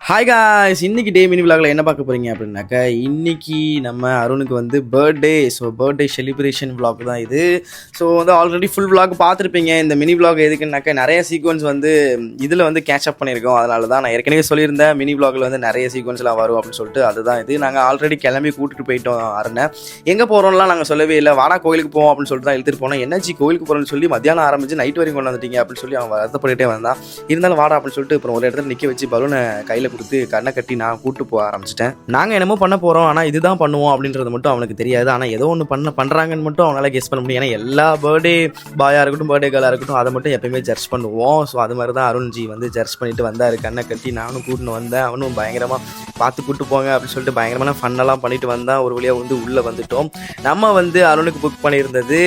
Hi guys, இன்னைக்கு டே mini விலாகில் என்ன பார்க்க போகிறீங்க அப்படின்னாக்கா, இன்னைக்கு நம்ம அருணுக்கு வந்து birthday. So birthday celebration vlog தான் இது. ஸோ வந்து ஆல்ரெடி ஃபுல் விலாக் பார்த்துருப்பீங்க. இந்த மினி விலாக் எதுக்குன்னாக்கா நிறைய சீக்வன்ஸ் வந்து இதில் வந்து கேட்சப் பண்ணியிருக்கோம். அதனால தான் நான் ஏற்கனவே சொல்லியிருந்தேன் மினி விலாகில் வந்து நிறைய சீக்வன்ஸ்லாம் வரும் அப்படின்னு சொல்லிட்டு. அதுதான் இது. நாங்கள் ஆல்ரெடி கிளம்பி கூட்டிகிட்டு போயிட்டோம் அருணை. எங்கே போகிறோம்லாம் நாங்கள் சொல்லவே இல்லை. வாடா கோயிலுக்கு போவோம் அப்படின்னு சொல்லிட்டு தான் எழுதிட்டு போனோம். என்னாச்சு கோயிலுக்கு போகிறோம்னு சொல்லி மத்தியானம் ஆரம்பிச்சு நைட் வரைக்கும் கொண்டு வந்துட்டீங்க அப்படின்னு சொல்லி அவன் வருத்தப்பட்டுட்டே வந்தான். இருந்தாலும் வாடா அப்படின்னு சொல்லிட்டு அப்புறம் ஒரு இடத்துல நிற்க வச்சு பலூனை கையில் கொடுத்து கண்ணை கட்டி நான் கூப்பிட்டு போக ஆரம்பிச்சிட்டேன். நாங்கள் என்னமோ பண்ண போகிறோம், ஆனால் இதுதான் பண்ணுவோம் அப்படின்றது மட்டும் அவனுக்கு தெரியாது. ஆனால் ஏதோ ஒன்று பண்ணுறாங்கன்னு மட்டும் அவனால் கெஸ் பண்ண முடியும். ஏன்னா எல்லா பர்த்டே பாயாக இருக்கட்டும் பர்த்டே கேர்ளாக இருக்கட்டும் அதை மட்டும் எப்பயுமே ஜட்ஜ் பண்ணுவோம். ஸோ அது மாதிரி தான் அருண்ஜி வந்து ஜட்ஜ் பண்ணிட்டு வந்தார். கண்ணை கட்டி நானும் கூட்டின்னு வந்தேன். அவனும் பயங்கரமாக பார்த்து கூப்பிட்டு போங்க அப்படின்னு சொல்லிட்டு பயங்கரமான ஃபன்னெல்லாம் பண்ணிட்டு வந்தான். ஒரு வழியாக வந்து உள்ளே வந்துட்டோம். நம்ம வந்து அருணுக்கு புக் பண்ணியிருந்தது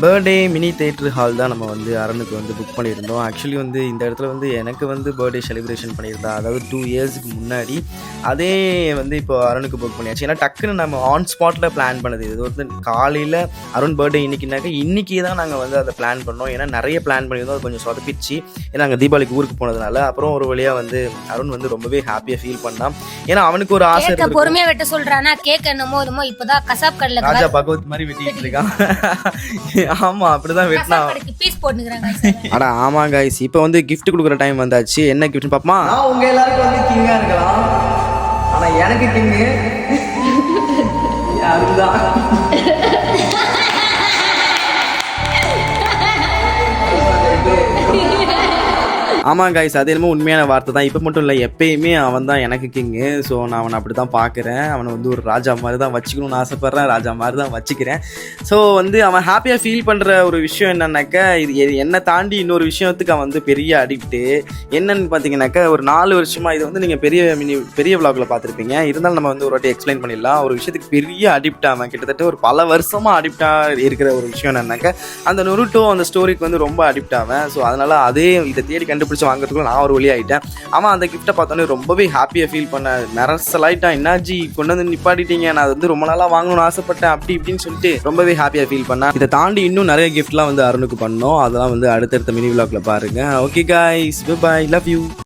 பர்த்டே மினி தியேட்டர் ஹால் தான். நம்ம வந்து அருணுக்கு வந்து புக் பண்ணியிருந்தோம். ஆக்சுவலி வந்து இந்த இடத்துல வந்து எனக்கு வந்து பர்த்டே செலிப்ரேஷன் பண்ணியிருந்தா, அதாவது 2 இயர்ஸுக்கு முன்னாடி. அதே வந்து இப்போ அருணுக்கு புக் பண்ணியாச்சு. ஏன்னா டக்குன்னு நம்ம ஆன் ஸ்பாட்டில் பிளான் பண்ணது. இது வந்து காலையில் அருண் பர்த்டே இன்னைக்குனாக்க இன்றைக்கி தான் நாங்கள் வந்து அதை பிளான் பண்ணோம். ஏன்னா நிறைய பிளான் பண்ணியிருந்தோம், அது கொஞ்சம் சொதப்பிச்சு. ஏன்னா நாங்கள் தீபாவளிக்கு ஊருக்கு போனதுனால அப்புறம் ஒரு வழியாக வந்து அருண் வந்து ரொம்பவே ஹாப்பியாக ஃபீல் பண்ணான். ஏன்னா அவனுக்கு ஒரு ஆசை இருக்கு. பொறுமையா வெட்ட சொல்றானா, கேக் என்னமோ இப்பதான் கசாப் கடையில ராஜா பகவத் மாதிரி வெட்டிட்டு இருக்கான். ஆமா அப்படிதான் வெட்டினா பீஸ் போட்டுக்கிறாங்க. அடா ஆமா கைஸ், இப்போ வந்து கிஃப்ட் கொடுக்குற டைம் வந்தாச்சு. என்ன கிஃப்ட் பாப்பமா? நான் உங்க எல்லாருக்கும் வந்து கிங்கா இருக்கலாம், ஆனா எனக்கு கிங்கு யாருதான். ஆமாம் கைஸ், அது என்னமோ உண்மையான வார்த்தை தான். இப்போ மட்டும் இல்லை, எப்பயுமே அவன் தான் எனக்கு கிங்கு. ஸோ நான் அவனை அப்படி தான் பார்க்குறேன். அவனை வந்து ஒரு ராஜா மாதிரி தான் வச்சுக்கணும்னு ஆசைப்பட்றேன். ராஜா மாதிரி தான் வச்சுக்கிறேன். ஸோ வந்து அவன் ஹாப்பியாக ஃபீல் பண்ணுற ஒரு விஷயம் என்னன்னாக்கா, இது என்னை தாண்டி இன்னொரு விஷயத்துக்கு அவன் வந்து பெரிய அடிக்ட்டு. என்னன்னு பார்த்தீங்கன்னாக்கா, ஒரு 4 வருஷமாக இது வந்து நீங்கள் பெரிய விலாகில் பார்த்துருப்பீங்க. இருந்தாலும் நம்ம வந்து ஒரு வாட்டி எக்ஸ்பிளைன் பண்ணிடலாம். ஒரு விஷயத்துக்கு பெரிய அடிக்ட் அவன் கிட்டத்தட்ட ஒரு பல வருஷமாக அடிக்டாக இருக்கிற ஒரு விஷயம் என்னன்னாக்கா, அந்த நொருட்டோ அந்த ஸ்டோரிக்கு வந்து ரொம்ப அடிக்ட் ஆவேன். ஸோ அதனால் அதே இதை தேடி கண்டுபிடிச்சி வாங்குறதுக்குள்ள நான் ஒரு வழி ஆகிட்டேன். அவன் அந்த கிஃப்ட்டை பார்த்தோன்னே ரொம்பவே ஹாப்பியாக ஃபீல் பண்ண மெரசலாயிட்டான். என்னாச்சு கொண்டு வந்து நிப்பாட்டிட்டீங்க, நான் வந்து ரொம்ப நாளாக வாங்கணும்னு ஆசைப்பட்டேன் அப்படி இப்படின்னு சொல்லிட்டு ரொம்பவே ஹாப்பியாக ஃபீல் பண்ணேன். இதை தாண்டி இன்னும் நிறைய கிஃப்ட்லாம் வந்து அருணுக்கு பண்ணோம். அதெல்லாம் வந்து அடுத்தடுத்த மினி விலாக்ல பாருங்க. Okay guys, bye bye, love you.